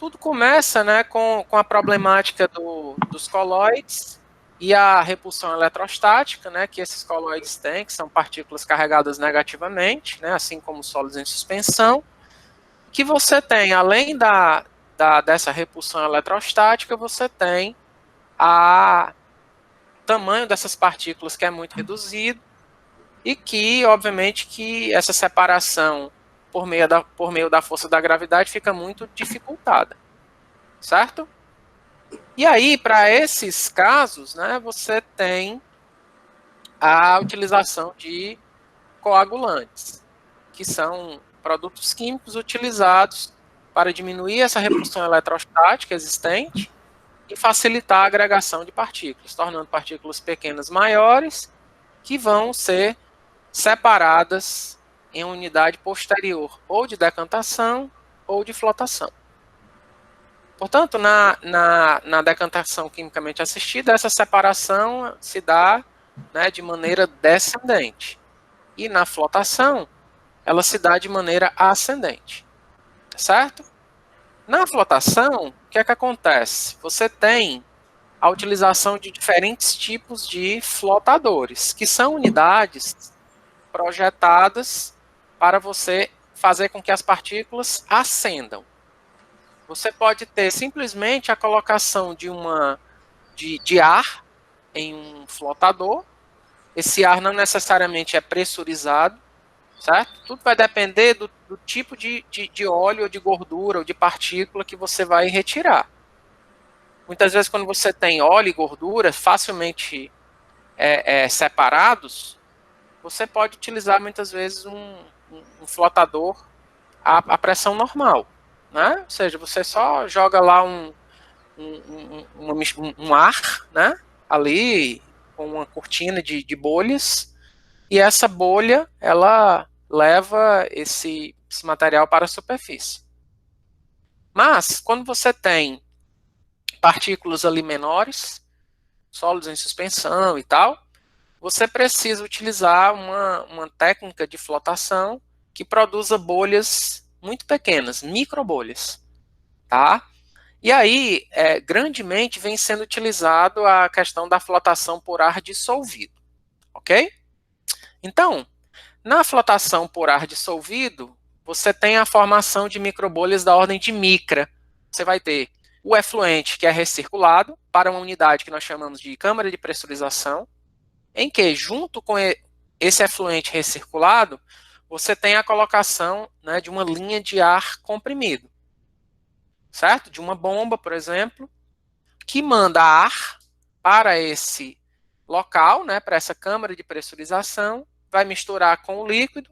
tudo começa, né, com a problemática dos coloides e a repulsão eletrostática, né, que esses coloides têm, que são partículas carregadas negativamente, né, assim como sólidos em suspensão, que você tem, além dessa repulsão eletrostática, você tem o tamanho dessas partículas que é muito reduzido e que, obviamente, que essa separação por meio da força da gravidade fica muito dificultada, certo? E aí, para esses casos, né, você tem a utilização de coagulantes, que são produtos químicos utilizados para diminuir essa repulsão eletrostática existente e facilitar a agregação de partículas, tornando partículas pequenas maiores, que vão ser separadas em unidade posterior ou de decantação ou de flotação. Portanto, na decantação quimicamente assistida, essa separação se dá, né, de maneira descendente. E na flotação, ela se dá de maneira ascendente. Certo? Na flotação, o que é que acontece? Você tem a utilização de diferentes tipos de flotadores, que são unidades projetadas para você fazer com que as partículas ascendam. Você pode ter simplesmente a colocação de ar em um flotador. Esse ar não necessariamente é pressurizado, certo? Tudo vai depender do tipo de óleo, ou de gordura, ou de partícula que você vai retirar. Muitas vezes, quando você tem óleo e gordura facilmente separados, você pode utilizar muitas vezes um flotador a pressão normal, né? Ou seja, você só joga lá um ar, né, ali com uma cortina de bolhas, e essa bolha ela leva esse material para a superfície. Mas quando você tem partículas ali menores, sólidos em suspensão e tal, você precisa utilizar uma técnica de flotação que produza bolhas muito pequenas, microbolhas, tá? E aí, grandemente vem sendo utilizado a questão da flotação por ar dissolvido, ok? Então, na flotação por ar dissolvido, você tem a formação de microbolhas da ordem de micra. Você vai ter o efluente, que é recirculado, para uma unidade que nós chamamos de câmara de pressurização, em que, junto com esse efluente recirculado, você tem a colocação, né, de uma linha de ar comprimido, certo? De uma bomba, por exemplo, que manda ar para esse local, né, para essa câmara de pressurização, vai misturar com o líquido,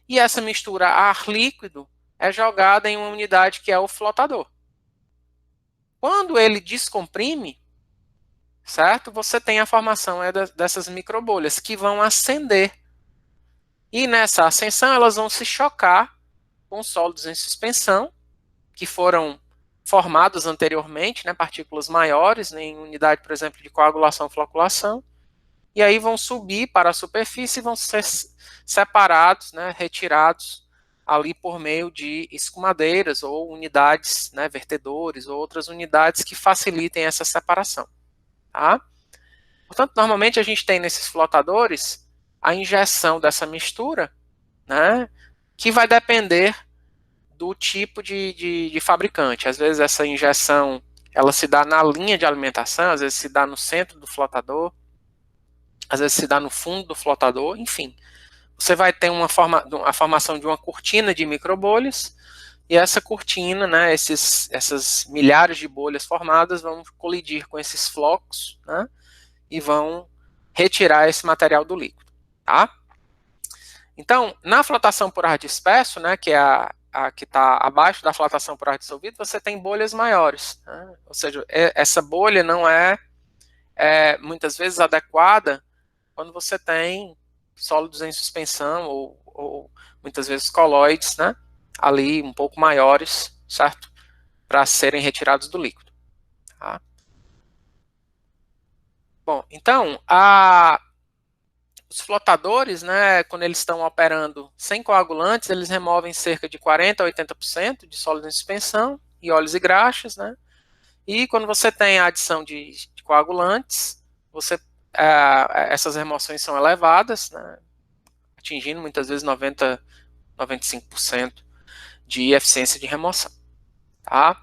e essa mistura ar-líquido é jogada em uma unidade que é o flotador. Quando ele descomprime, certo? Você tem a formação dessas microbolhas que vão ascender. E nessa ascensão elas vão se chocar com sólidos em suspensão, que foram formados anteriormente, né, partículas maiores, em unidade, por exemplo, de coagulação-floculação, e aí vão subir para a superfície e vão ser separados, né, retirados ali por meio de escumadeiras ou unidades, né, vertedores ou outras unidades que facilitem essa separação. Tá? Portanto, normalmente a gente tem nesses flotadores a injeção dessa mistura, né, que vai depender do tipo de fabricante. Às vezes essa injeção ela se dá na linha de alimentação, às vezes se dá no centro do flotador, às vezes se dá no fundo do flotador, enfim. Você vai ter a formação de uma cortina de microbolhas, e essa cortina, né, essas milhares de bolhas formadas vão colidir com esses flocos, né, e vão retirar esse material do líquido. Tá? Então, na flotação por ar disperso, né, que é a que está abaixo da flotação por ar dissolvido, você tem bolhas maiores. Né? Ou seja, essa bolha não é muitas vezes adequada quando você tem sólidos em suspensão ou muitas vezes coloides, né, ali um pouco maiores, certo? Para serem retirados do líquido. Tá? Bom, então, os flotadores, né, quando eles estão operando sem coagulantes, eles removem cerca de 40% a 80% de sólido em suspensão, e óleos e graxas, né? E quando você tem a adição de coagulantes, essas remoções são elevadas, né? Atingindo muitas vezes 95% de eficiência de remoção, tá?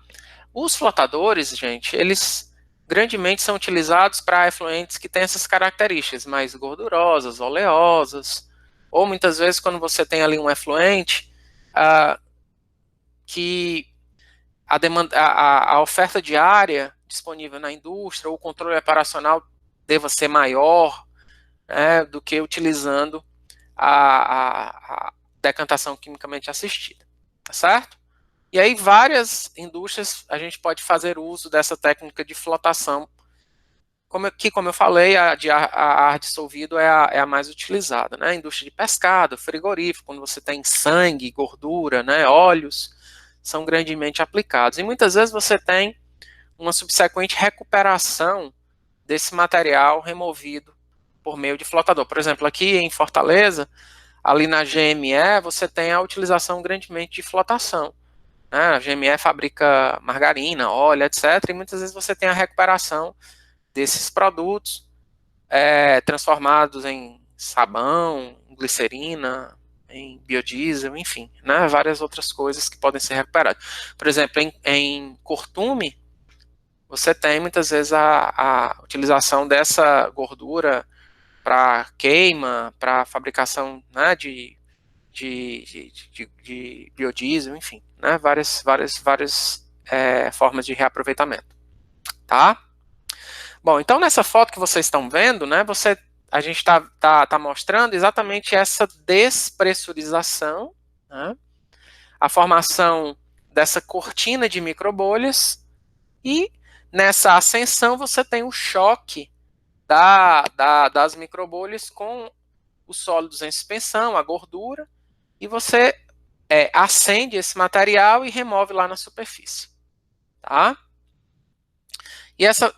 Os flotadores, gente, eles grandemente são utilizados para efluentes que têm essas características mais gordurosas, oleosas, ou muitas vezes quando você tem ali um efluente que a oferta diária disponível na indústria ou o controle operacional deva ser maior, né, do que utilizando a decantação quimicamente assistida, tá certo? E aí várias indústrias a gente pode fazer uso dessa técnica de flotação, como eu falei, a ar dissolvido é a mais utilizada, né? A indústria de pescado, frigorífico, quando você tem sangue, gordura, né, óleos, são grandemente aplicados. E muitas vezes você tem uma subsequente recuperação desse material removido por meio de flotador. Por exemplo, aqui em Fortaleza, ali na GME, você tem a utilização grandemente de flotação. Né? A GME fabrica margarina, óleo, etc. E muitas vezes você tem a recuperação desses produtos transformados em sabão, glicerina, em biodiesel, enfim, né? Várias outras coisas que podem ser recuperadas. Por exemplo, em cortume, você tem muitas vezes a utilização dessa gordura para queima, para fabricação, né, de biodiesel, enfim, né, várias formas de reaproveitamento, tá? Bom, então nessa foto que vocês estão vendo, né, a gente tá mostrando exatamente essa despressurização, né, a formação dessa cortina de microbolhas, e nessa ascensão você tem o choque das microbolhas com os sólidos em suspensão, a gordura, e você acende esse material e remove lá na superfície, tá? E essa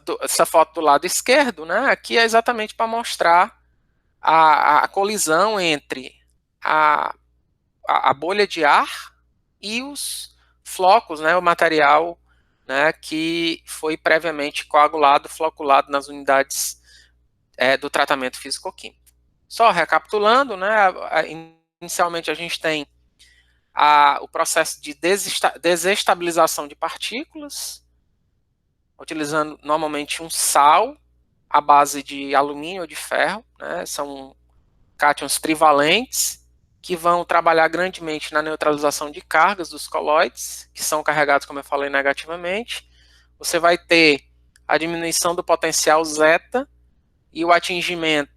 foto do lado esquerdo, né, aqui é exatamente para mostrar a colisão entre a bolha de ar e os flocos, né, o material, né, que foi previamente coagulado, floculado nas unidades do tratamento físico-químico. Só recapitulando, né, inicialmente a gente tem o processo de desestabilização de partículas, utilizando normalmente um sal à base de alumínio ou de ferro, né, são cátions trivalentes, que vão trabalhar grandemente na neutralização de cargas dos colóides, que são carregados, como eu falei, negativamente. Você vai ter a diminuição do potencial zeta e o atingimento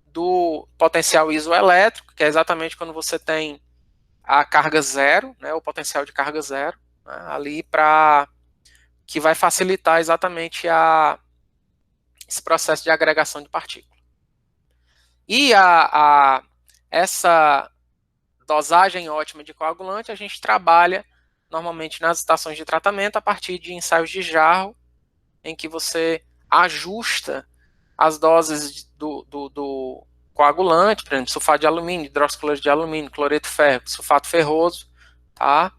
do potencial isoelétrico, que é exatamente quando você tem a carga zero, né, o potencial de carga zero, né, ali que vai facilitar exatamente esse processo de agregação de partículas. E essa dosagem ótima de coagulante a gente trabalha normalmente nas estações de tratamento a partir de ensaios de Jarro, em que você ajusta as doses do coagulante, por exemplo, sulfato de alumínio, hidroxicloroto de alumínio, cloreto férrico, sulfato ferroso, tá?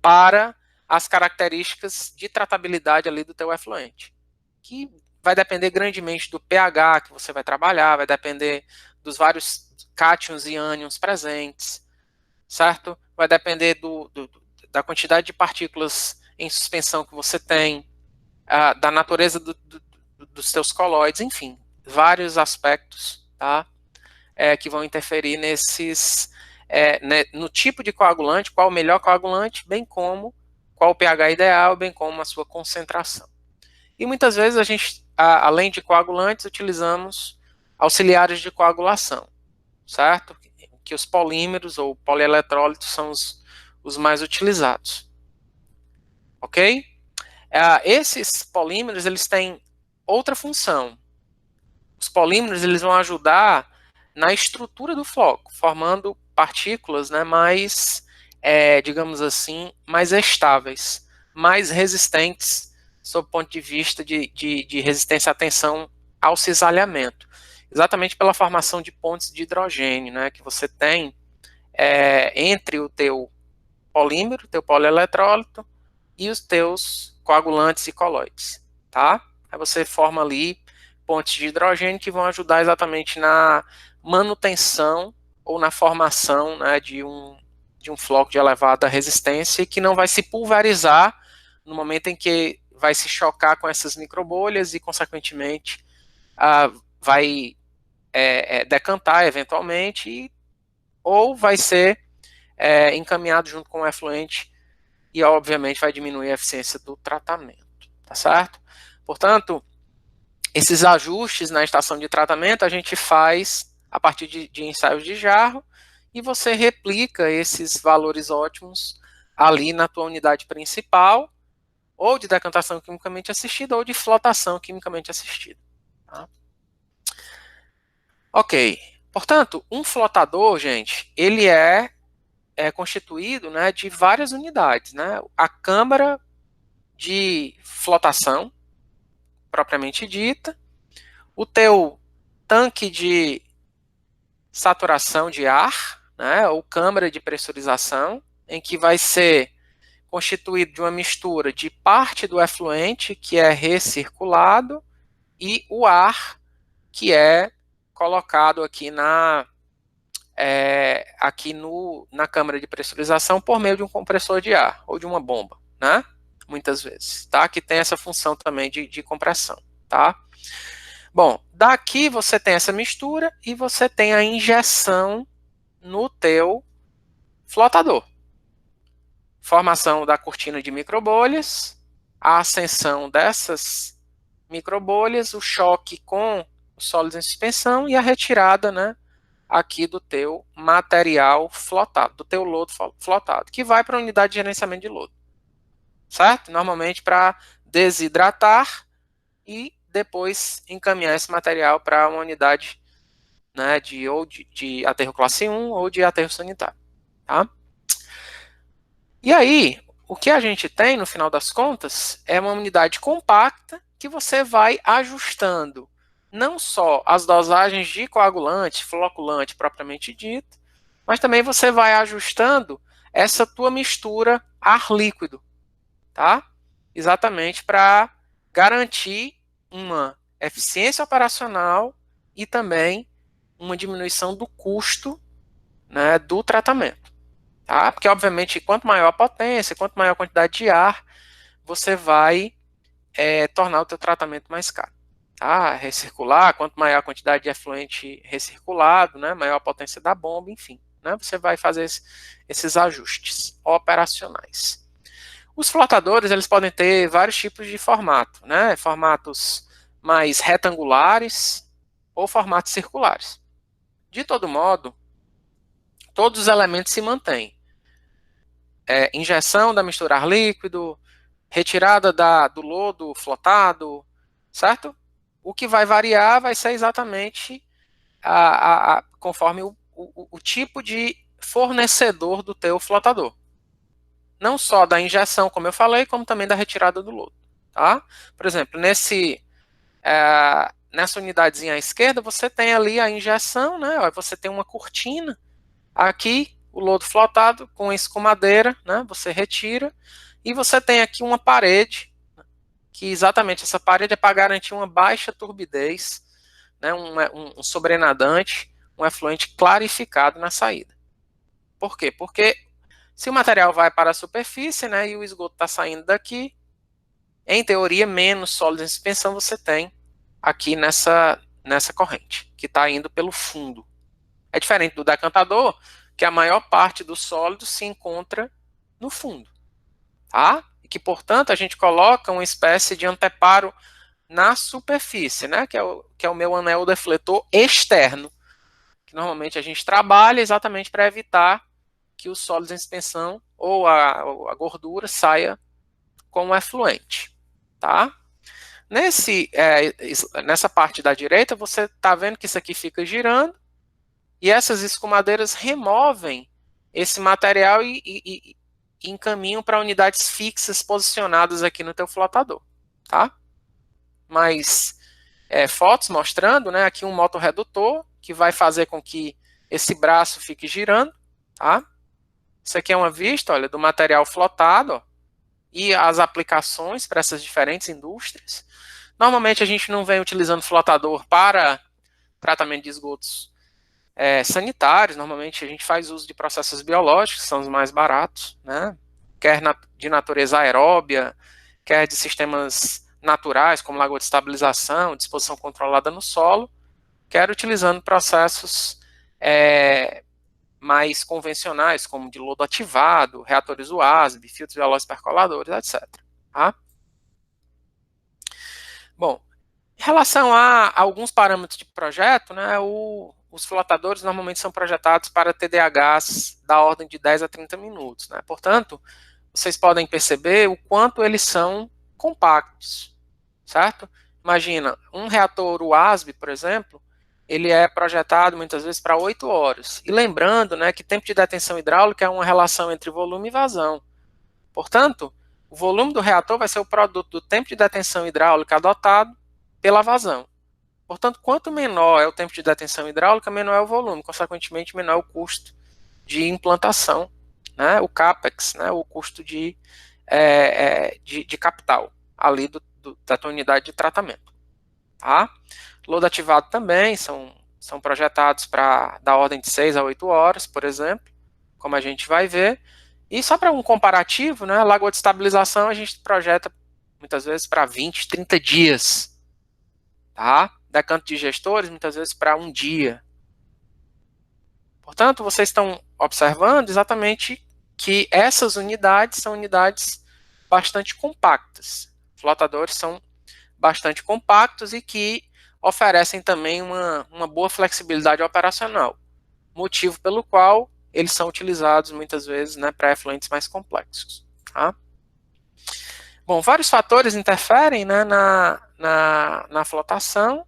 Para as características de tratabilidade ali do teu efluente, que vai depender grandemente do pH que você vai trabalhar, vai depender dos vários cátions e ânions presentes, certo? Vai depender da quantidade de partículas em suspensão que você tem, da natureza dos teus colóides, enfim, vários aspectos, tá? Que vão interferir no tipo de coagulante, qual o melhor coagulante, bem como qual o pH ideal, bem como a sua concentração. E muitas vezes a gente, além de coagulantes, utilizamos auxiliares de coagulação, certo? Que os polímeros ou polieletrólitos são os mais utilizados. Ok? Esses polímeros, eles têm outra função. Os polímeros, eles vão ajudar na estrutura do floco, formando partículas, né, mais, digamos assim, mais estáveis, mais resistentes, sob o ponto de vista de resistência à tensão ao cisalhamento. Exatamente pela formação de pontes de hidrogênio, né, que você tem entre o teu polímero, teu polieletrólito, e os teus coagulantes e colóides, tá? Aí você forma ali pontes de hidrogênio que vão ajudar exatamente na manutenção ou na formação, né, de um floco de elevada resistência que não vai se pulverizar no momento em que vai se chocar com essas microbolhas e, consequentemente, vai decantar eventualmente, ou vai ser encaminhado junto com o efluente e, obviamente, vai diminuir a eficiência do tratamento, tá certo? Portanto, esses ajustes na estação de tratamento a gente faz a partir de ensaios de jarro e você replica esses valores ótimos ali na tua unidade principal, ou de decantação quimicamente assistida, ou de flotação quimicamente assistida. Tá? Ok. Portanto, um flotador, gente, ele é constituído, né, de várias unidades. Né? A câmara de flotação, propriamente dita, o teu tanque de saturação de ar, né, ou câmara de pressurização, em que vai ser constituído de uma mistura de parte do efluente, que é recirculado, e o ar, que é colocado aqui na câmara de pressurização por meio de um compressor de ar, ou de uma bomba, né? Muitas vezes, tá? Que tem essa função também de compressão, tá? Bom, daqui você tem essa mistura e você tem a injeção no teu flotador. Formação da cortina de microbolhas, a ascensão dessas microbolhas, o choque com os sólidos em suspensão e a retirada, né, aqui do teu material flotado, do teu lodo flotado, que vai para a unidade de gerenciamento de lodo, certo? Normalmente para desidratar e depois encaminhar esse material para uma unidade, né, de aterro classe 1 ou de aterro sanitário, tá? E aí, o que a gente tem, no final das contas, é uma unidade compacta que você vai ajustando não só as dosagens de coagulante, floculante propriamente dito, mas também você vai ajustando essa tua mistura ar líquido, tá? Exatamente para garantir uma eficiência operacional e também uma diminuição do custo, né, do tratamento. Tá? Porque, obviamente, quanto maior a potência, quanto maior a quantidade de ar, você vai tornar o teu tratamento mais caro. Tá? Recircular, quanto maior a quantidade de efluente recirculado, né, maior a potência da bomba, enfim. Né, você vai fazer esses ajustes operacionais. Os flotadores, eles podem ter vários tipos de formato, né? Formatos mais retangulares ou formatos circulares. De todo modo, todos os elementos se mantêm. Injeção da mistura ar líquido, retirada do lodo flotado, certo? O que vai variar vai ser exatamente conforme o tipo de fornecedor do teu flotador. Não só da injeção, como eu falei, como também da retirada do lodo. Tá? Por exemplo, nessa unidadezinha à esquerda, você tem ali a injeção, né? Você tem uma cortina aqui, o lodo flotado com escumadeira, né? Você retira, e você tem aqui uma parede, que exatamente essa parede é para garantir uma baixa turbidez, né? Um sobrenadante, um efluente clarificado na saída. Por quê? Porque se o material vai para a superfície, né, e o esgoto está saindo daqui, em teoria, menos sólidos em suspensão você tem aqui nessa corrente, que está indo pelo fundo. É diferente do decantador, que a maior parte do sólido se encontra no fundo. Tá? E que, portanto, a gente coloca uma espécie de anteparo na superfície, né, que é o meu anel defletor externo, que normalmente a gente trabalha exatamente para evitar que os sólidos em suspensão ou a gordura saia como efluente. Tá? Nessa parte da direita, você está vendo que isso aqui fica girando, e essas escumadeiras removem esse material e encaminham para unidades fixas posicionadas aqui no teu flotador. Tá? Mas fotos mostrando, né, aqui um motorredutor que vai fazer com que esse braço fique girando. Tá? Isso aqui é uma vista, olha, do material flotado, ó, e as aplicações para essas diferentes indústrias. Normalmente a gente não vem utilizando flotador para tratamento de esgotos sanitários, normalmente a gente faz uso de processos biológicos, que são os mais baratos, né? Quer de natureza aeróbia, quer de sistemas naturais, como lagoa de estabilização, disposição controlada no solo, quer utilizando processos mais convencionais, como de lodo ativado, reatores UASB, filtros velozes percoladores, etc. Tá? Bom, em relação a alguns parâmetros de projeto, né, os flotadores normalmente são projetados para TDHs da ordem de 10 a 30 minutos. Né? Portanto, vocês podem perceber o quanto eles são compactos, certo? Imagina, um reator UASB, por exemplo, ele é projetado muitas vezes para 8 horas. E lembrando, né, que tempo de detenção hidráulica é uma relação entre volume e vazão. Portanto, o volume do reator vai ser o produto do tempo de detenção hidráulica adotado pela vazão. Portanto, quanto menor é o tempo de detenção hidráulica, menor é o volume, consequentemente, menor é o custo de implantação, né, o CAPEX, né, o custo de capital ali da tua unidade de tratamento. Tá? Lodo ativado também são projetados para da ordem de 6 a 8 horas, por exemplo, como a gente vai ver. E só para um comparativo, né, a lagoa de estabilização a gente projeta muitas vezes para 20, 30 dias. Tá? Decanto de gestores, muitas vezes para um dia. Portanto, vocês estão observando exatamente que essas unidades são unidades bastante compactas. Flotadores são bastante compactos e que oferecem também uma boa flexibilidade operacional, motivo pelo qual eles são utilizados muitas vezes, né, para efluentes mais complexos. Tá? Bom, vários fatores interferem, né, na flotação: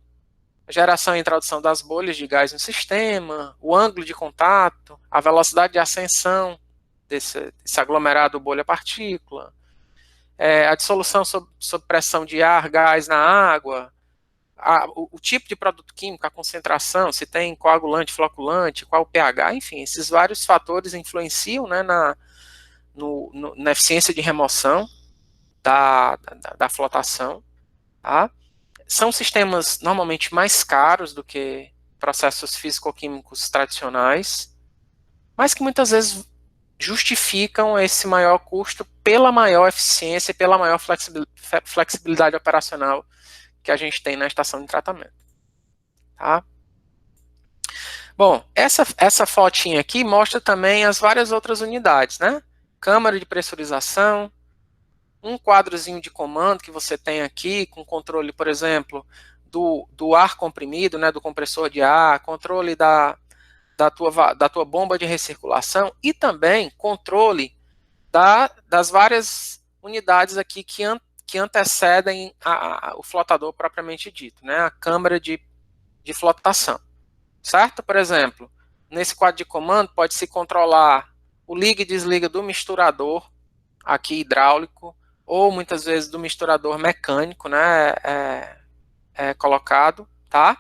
geração e introdução das bolhas de gás no sistema, o ângulo de contato, a velocidade de ascensão desse aglomerado bolha-partícula, a dissolução sob pressão de ar, gás na água, o tipo de produto químico, a concentração, se tem coagulante, floculante, qual o pH, enfim, esses vários fatores influenciam, né, na eficiência de remoção da flotação. Tá? São sistemas normalmente mais caros do que processos físico-químicos tradicionais, mas que muitas vezes justificam esse maior custo pela maior eficiência e pela maior flexibilidade operacional que a gente tem na estação de tratamento. Tá? Bom, essa fotinha aqui mostra também as várias outras unidades, né? Câmara de pressurização, um quadrozinho de comando que você tem aqui, com controle, por exemplo, do ar comprimido, né, do compressor de ar, controle da tua bomba de recirculação e também controle das várias unidades aqui que antecedem o flotador propriamente dito, né, a câmara de flotação, certo? Por exemplo, nesse quadro de comando pode-se controlar o liga e desliga do misturador aqui hidráulico, ou muitas vezes do misturador mecânico, né, colocado, tá?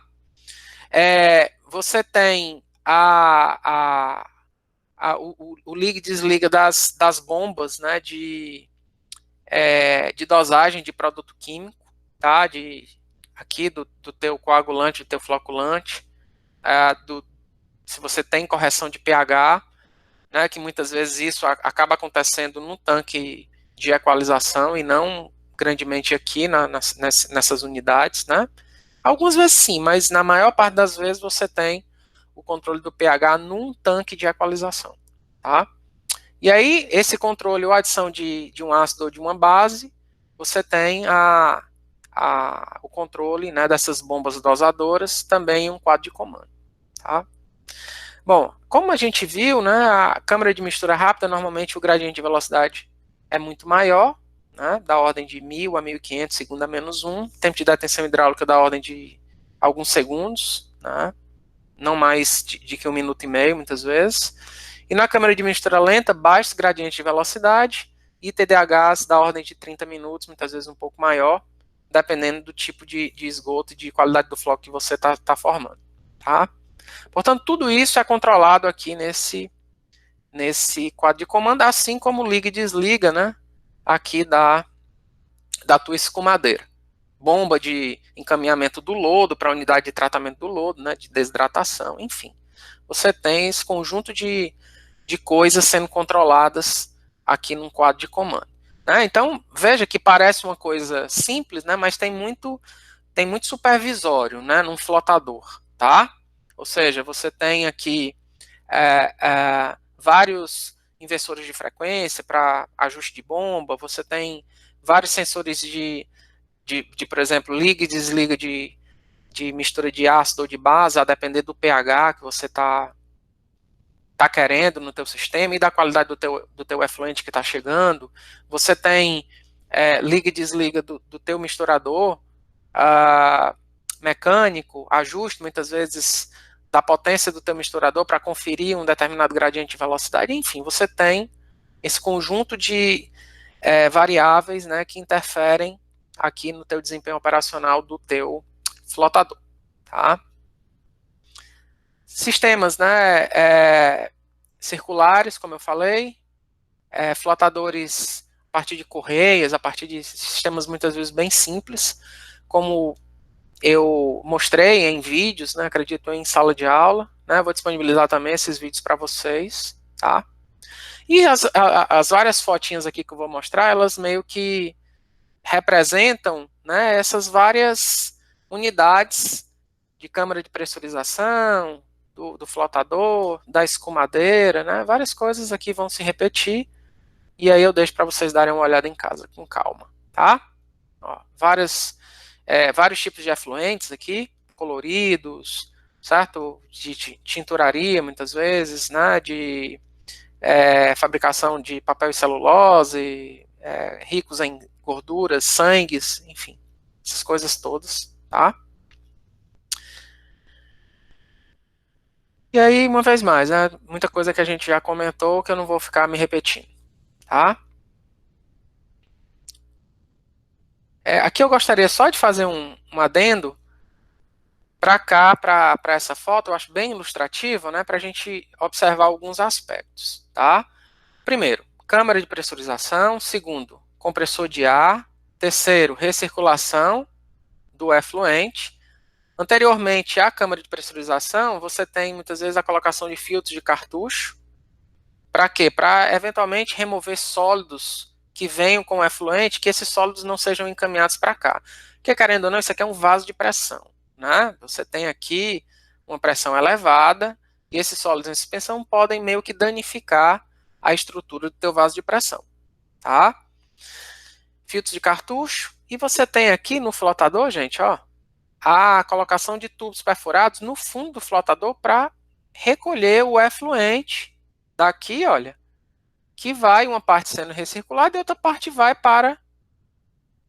Você tem o liga e desliga das bombas, né, de dosagem de produto químico, tá? Aqui do teu coagulante, do teu floculante, se você tem correção de pH, né, que muitas vezes isso acaba acontecendo no tanque de equalização e não grandemente aqui nessas unidades, né? Algumas vezes sim, mas na maior parte das vezes você tem o controle do pH num tanque de equalização, tá? E aí, esse controle ou adição de um ácido ou de uma base, você tem o controle, né, dessas bombas dosadoras, também em um quadro de comando, tá? Bom, como a gente viu, né, a câmara de mistura rápida, normalmente o gradiente de velocidade é muito maior, né, da ordem de 1000 a 1500 segundo a menos 1, tempo de detenção hidráulica da ordem de alguns segundos, né, não mais de que 1,5 minutos, muitas vezes. E na câmara de mistura lenta, baixos gradientes de velocidade e TDHs da ordem de 30 minutos, muitas vezes um pouco maior, dependendo do tipo de esgoto e de qualidade do floco que você está formando. Tá? Portanto, tudo isso é controlado aqui nesse quadro de comando, assim como liga e desliga, né, aqui da tua escumadeira. Bomba de encaminhamento do lodo para a unidade de tratamento do lodo, né, de desidratação, enfim. Você tem esse conjunto de coisas sendo controladas aqui num quadro de comando. Né? Então, veja que parece uma coisa simples, né, mas tem muito supervisório, né, num flotador, tá? Ou seja, você tem aqui vários inversores de frequência para ajuste de bomba, você tem vários sensores de, por exemplo, liga e desliga de mistura de ácido ou de base, a depender do pH que você está querendo no teu sistema e da qualidade do teu efluente que está chegando. Você tem liga e desliga do teu misturador mecânico, ajuste muitas vezes da potência do teu misturador para conferir um determinado gradiente de velocidade. Enfim, você tem esse conjunto de variáveis, né, que interferem aqui no teu desempenho operacional do teu flotador, tá? Sistemas, né, circulares, como eu falei, flotadores a partir de correias, a partir de sistemas muitas vezes bem simples, como eu mostrei em vídeos, né, acredito em sala de aula, né, vou disponibilizar também esses vídeos para vocês, tá? E as várias fotinhas aqui que eu vou mostrar, elas meio que representam, né, essas várias unidades de câmara de pressurização, do flotador, da escumadeira, né, várias coisas aqui vão se repetir, e aí eu deixo para vocês darem uma olhada em casa, com calma, tá? Ó, vários tipos de efluentes aqui, coloridos, certo? De tinturaria, muitas vezes, né, de fabricação de papel e celulose, ricos em gorduras, sangues, enfim, essas coisas todas, tá? E aí, uma vez mais, né, muita coisa que a gente já comentou que eu não vou ficar me repetindo, tá? Aqui eu gostaria só de fazer um adendo para cá, para essa foto, eu acho bem ilustrativa, né, para a gente observar alguns aspectos, tá? Primeiro, câmara de pressurização. Segundo, compressor de ar. Terceiro, recirculação do efluente. Anteriormente à câmara de pressurização, você tem muitas vezes a colocação de filtros de cartucho. Para quê? Para eventualmente remover sólidos que venham com o efluente, que esses sólidos não sejam encaminhados para cá. Porque, querendo ou não, isso aqui é um vaso de pressão, né? Você tem aqui uma pressão elevada e esses sólidos em suspensão podem meio que danificar a estrutura do teu vaso de pressão, tá? Filtros de cartucho. E você tem aqui no flotador, gente, ó, a colocação de tubos perfurados no fundo do flotador para recolher o efluente daqui, olha, que vai uma parte sendo recirculada e outra parte vai para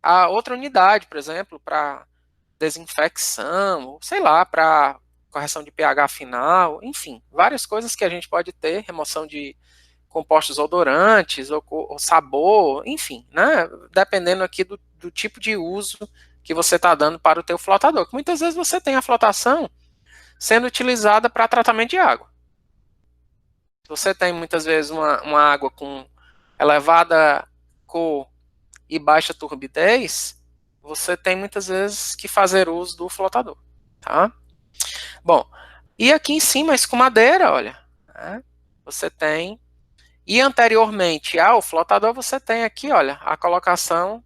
a outra unidade, por exemplo, para desinfecção, ou sei lá, para correção de pH final, enfim, várias coisas que a gente pode ter, remoção de compostos odorantes, ou sabor, enfim, né? Dependendo aqui do tipo de uso que você está dando para o teu flotador. Que muitas vezes você tem a flotação sendo utilizada para tratamento de água. Você tem muitas vezes uma água com elevada cor e baixa turbidez, você tem muitas vezes que fazer uso do flotador, tá? Bom, e aqui em cima a escumadeira, olha, né? Você tem, e anteriormente ao flotador você tem aqui, olha, a colocação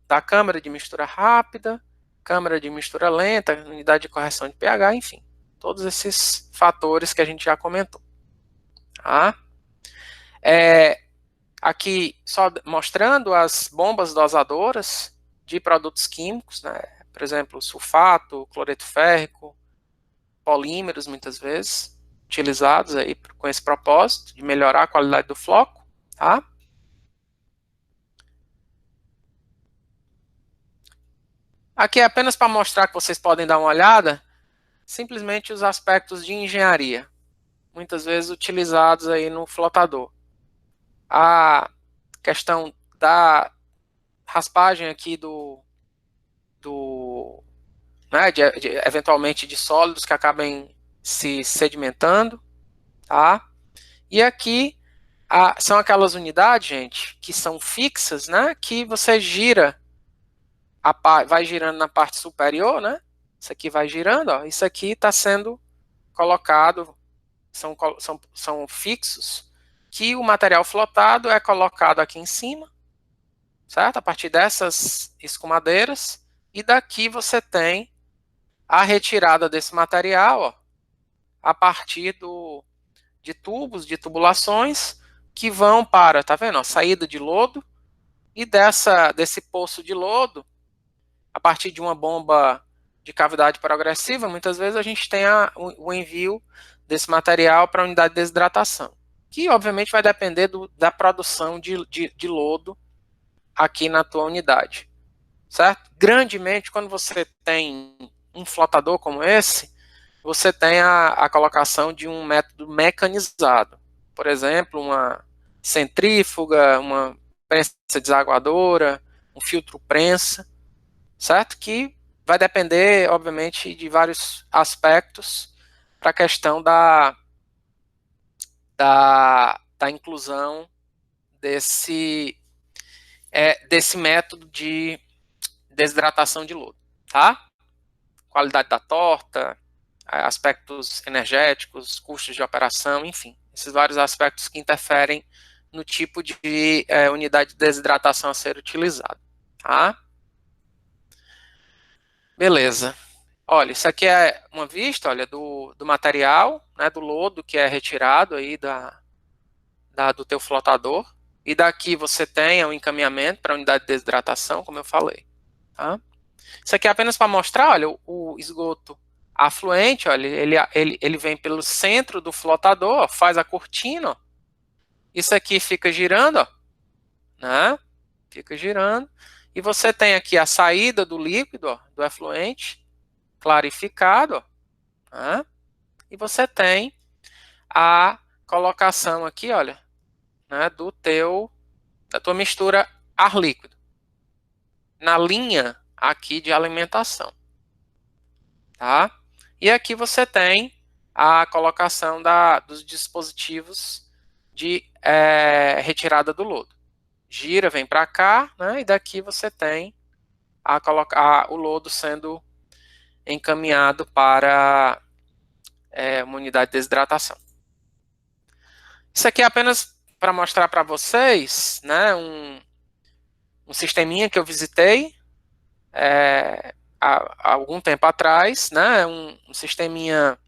da câmara de mistura rápida, câmara de mistura lenta, unidade de correção de pH, enfim, todos esses fatores que a gente já comentou. Tá? Aqui só mostrando as bombas dosadoras de produtos químicos, né? Por exemplo, sulfato, cloreto férrico, polímeros muitas vezes utilizados aí com esse propósito de melhorar a qualidade do floco, tá? Aqui é apenas para mostrar que vocês podem dar uma olhada, simplesmente os aspectos de engenharia, muitas vezes utilizados aí no flotador. A questão da raspagem aqui né, eventualmente de sólidos que acabem se sedimentando, tá? E aqui São aquelas unidades, gente, que são fixas, né? Que você gira, vai girando na parte superior, né? Isso aqui vai girando, ó. Isso aqui está sendo colocado, são fixos, que o material flotado é colocado aqui em cima, certo? A partir dessas escumadeiras, e daqui você tem a retirada desse material, ó, a partir de tubos, de tubulações, que vão para, tá vendo, ó, saída de lodo, e desse poço de lodo, a partir de uma bomba de cavidade progressiva, muitas vezes a gente tem o envio desse material para a unidade de desidratação, que obviamente vai depender da produção de lodo aqui na tua unidade, certo? Grandemente, quando você tem um flotador como esse, você tem a colocação de um método mecanizado, por exemplo, uma centrífuga, uma prensa desaguadora, um filtro prensa, certo? Que vai depender, obviamente, de vários aspectos para a questão da inclusão desse método de desidratação de lodo, tá? Qualidade da torta, aspectos energéticos, custos de operação, enfim, esses vários aspectos que interferem no tipo de unidade de desidratação a ser utilizada, tá? Beleza. Olha, isso aqui é uma vista, olha, do material, né, do lodo que é retirado aí do teu flotador. E daqui você tem o encaminhamento para a unidade de desidratação, como eu falei. Tá? Isso aqui é apenas para mostrar, olha, o esgoto afluente, olha, ele vem pelo centro do flotador, ó, faz a cortina, ó. Isso aqui fica girando, ó, né? Fica girando. E você tem aqui a saída do líquido, ó, do efluente, clarificado, ó, né? E você tem a colocação aqui, olha, né, da tua mistura ar líquido na linha aqui de alimentação, tá? E aqui você tem a colocação dos dispositivos de retirada do lodo. Gira, vem para cá, né? E daqui você tem o lodo sendo encaminhado para uma unidade de desidratação. Isso aqui é apenas para mostrar para vocês, né, um sisteminha que eu visitei há algum tempo atrás, né, um sisteminha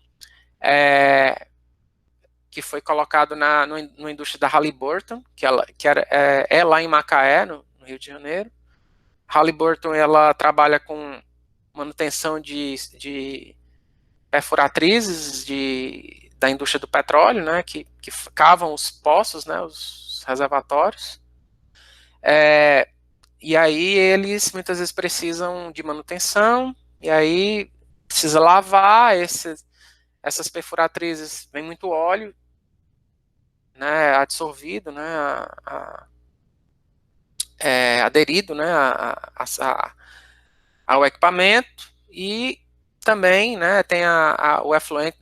que foi colocado no indústria da Halliburton, que é lá em Macaé, no Rio de Janeiro. Halliburton, ela trabalha com manutenção de perfuratrizes da indústria do petróleo, né, que cavam os poços, né, os reservatórios. E aí eles muitas vezes precisam de manutenção, e aí precisa lavar essas perfuratrizes, vem muito óleo, né, absorvido, né, aderido, né, ao equipamento, e também, né, tem o efluente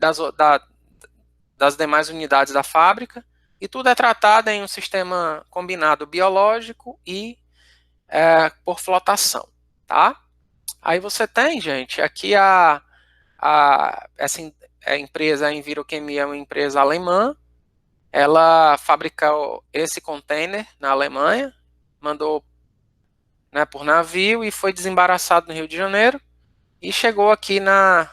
das demais unidades da fábrica, e tudo é tratado em um sistema combinado biológico e por flotação, tá? Aí você tem, gente, aqui essa empresa, a Envirochemia, é uma empresa alemã. Ela fabricou esse container na Alemanha, mandou, né, por navio e foi desembaraçado no Rio de Janeiro e chegou aqui na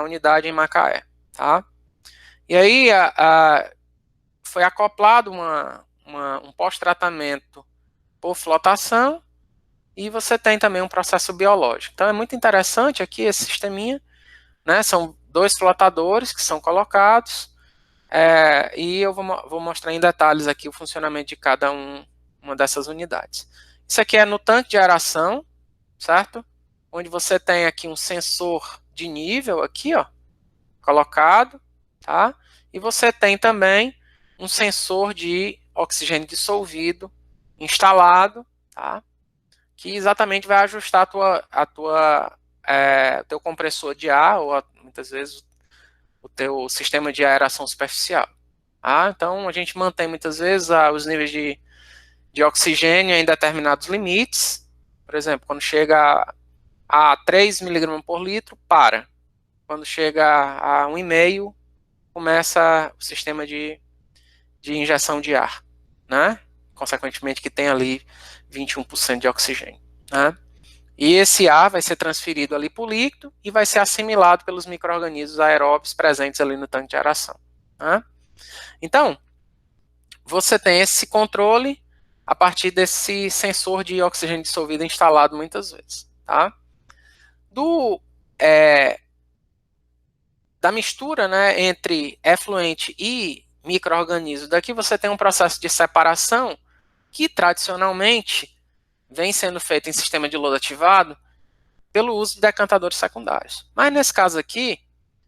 unidade em Macaé, tá? E aí foi acoplado um pós-tratamento por flotação, e você tem também um processo biológico. Então é muito interessante aqui esse sisteminha, né? São 2 flotadores que são colocados, e eu vou mostrar em detalhes aqui o funcionamento de cada uma dessas unidades. Isso aqui é no tanque de aeração, certo? Onde você tem aqui um sensor de nível aqui, ó, colocado, tá? E você tem também um sensor de oxigênio dissolvido instalado, tá? Que exatamente vai ajustar o teu compressor de ar, ou muitas vezes o teu sistema de aeração superficial, Então, a gente mantém muitas vezes os níveis de oxigênio em determinados limites. Por exemplo, quando chega a 3 miligramas por litro, para. Quando chega a 1,5, começa o sistema de injeção de ar, né? Consequentemente, que tem ali 21% de oxigênio, né? E esse ar vai ser transferido ali para o líquido e vai ser assimilado pelos micro-organismos aeróbios presentes ali no tanque de aeração, né? Então, você tem esse controle a partir desse sensor de oxigênio dissolvido instalado muitas vezes, tá? Da mistura, né, entre efluente e micro-organismos, daqui você tem um processo de separação que tradicionalmente vem sendo feito em sistema de lodo ativado pelo uso de decantadores secundários. Mas nesse caso aqui,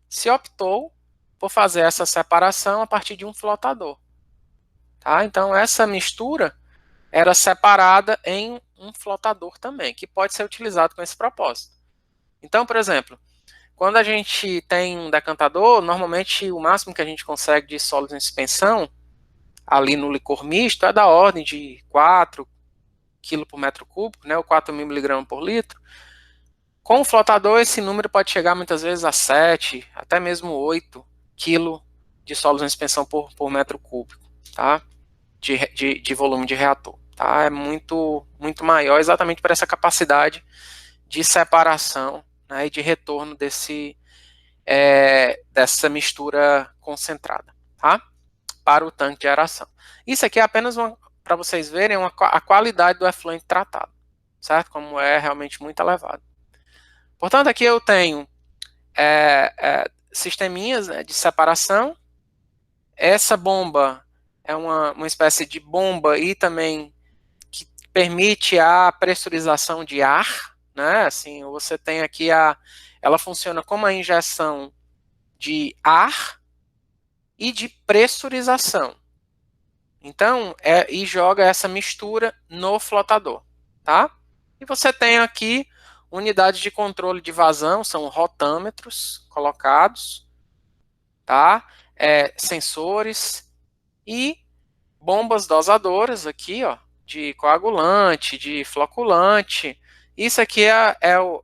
se optou por fazer essa separação a partir de um flotador. Tá? Então essa mistura era separada em um flotador também, que pode ser utilizado com esse propósito. Então, por exemplo, quando a gente tem um decantador, normalmente o máximo que a gente consegue de sólidos em suspensão, ali no licor misto, é da ordem de 4 kg por metro cúbico, né, ou 4.000 mg por litro. Com o flotador, esse número pode chegar muitas vezes a 7, até mesmo 8 kg de sólidos em suspensão por metro cúbico, tá? De volume de reator. Tá? É muito maior exatamente por essa capacidade de separação, né, e de retorno dessa mistura concentrada, tá? Para o tanque de aeração. Isso aqui é apenas para vocês verem a qualidade do efluente tratado, certo? Como é realmente muito elevado. Portanto, aqui eu tenho sisteminhas, né, de separação. Essa bomba é uma espécie de bomba e também que permite a pressurização de ar, né? Assim, você tem aqui ela funciona como a injeção de ar e de pressurização. Então, e joga essa mistura no flotador, tá? E você tem aqui unidades de controle de vazão, são rotâmetros colocados, tá? Sensores e bombas dosadoras aqui, ó, de coagulante, de floculante. Isso aqui é o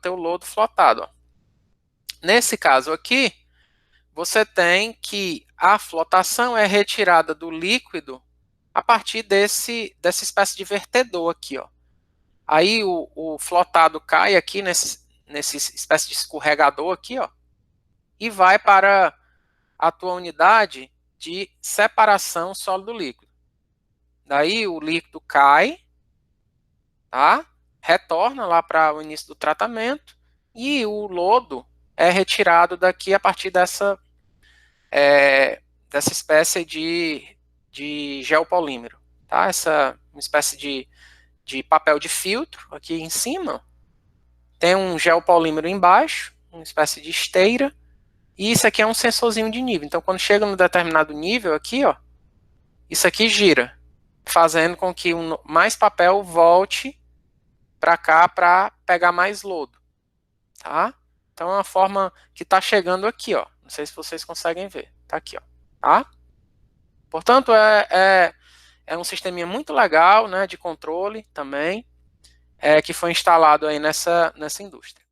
teu lodo flotado, ó. Nesse caso aqui, você tem que a flotação é retirada do líquido a partir dessa espécie de vertedor aqui, ó. Aí o flotado cai aqui nesse espécie de escorregador aqui, ó, e vai para a tua unidade de separação sólido-líquido. Daí o líquido cai, tá? Retorna lá para o início do tratamento e o lodo é retirado daqui a partir dessa espécie de geopolímero, tá? Uma espécie de papel de filtro aqui em cima, tem um geopolímero embaixo, uma espécie de esteira, e isso aqui é um sensorzinho de nível. Então, quando chega num determinado nível aqui, ó, isso aqui gira, fazendo com que mais papel volte para cá para pegar mais lodo, tá? Então, é uma forma que está chegando aqui, ó. Não sei se vocês conseguem ver. Tá aqui, ó. Tá? Portanto, é um sisteminha muito legal, né, de controle também, que foi instalado aí nessa indústria.